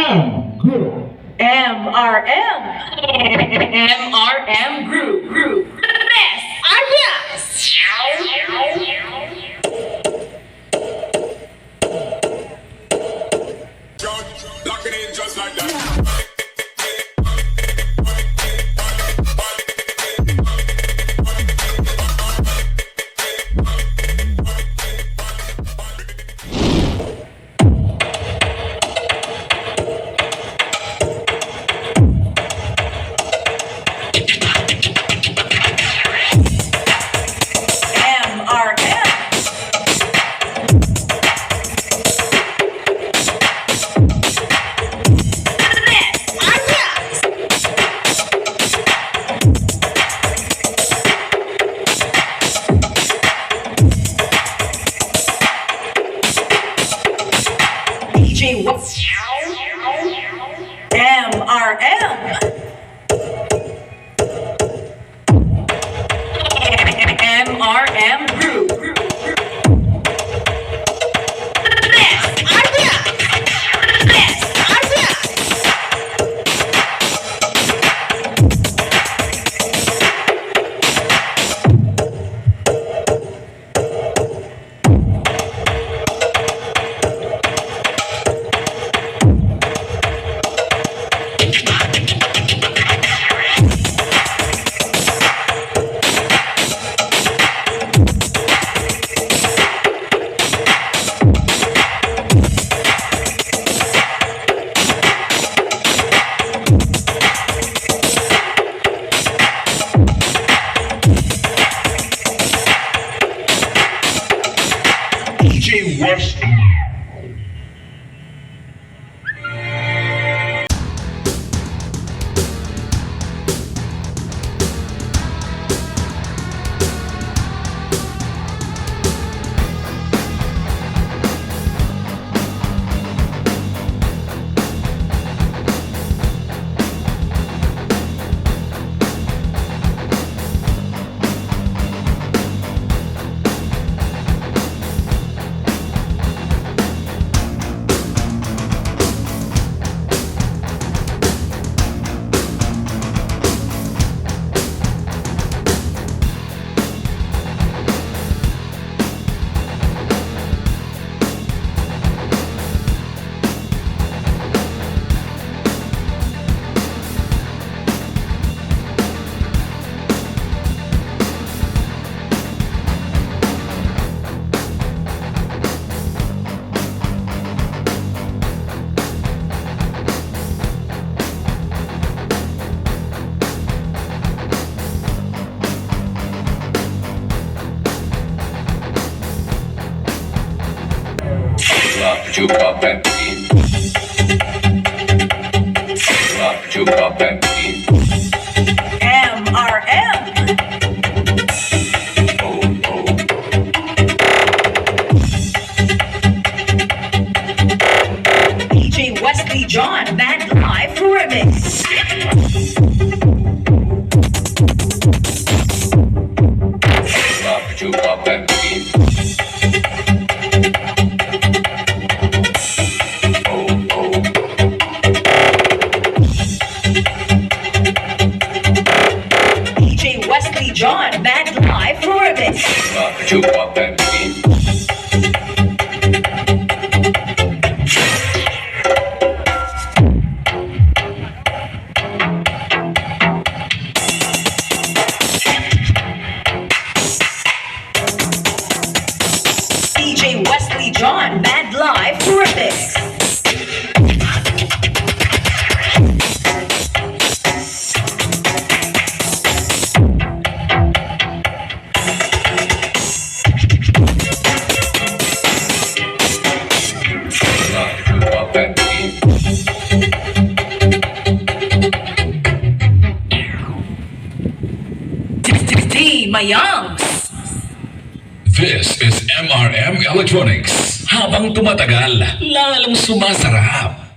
MRM Group. MRM. MRM Group. Best ideas. Lock it in just like that. MRM Group. DJ West. Juke up and beat. Juke up and beat. MRM. DJ Wesley John, Mad Live Remix. Juke up and beat. John, Mad Live Remix. Juke up and beat. DJ Wesley John, Mad Live Remix. Mayams. This is MRM Electronics. Habang tumatagal, lalong sumasarap.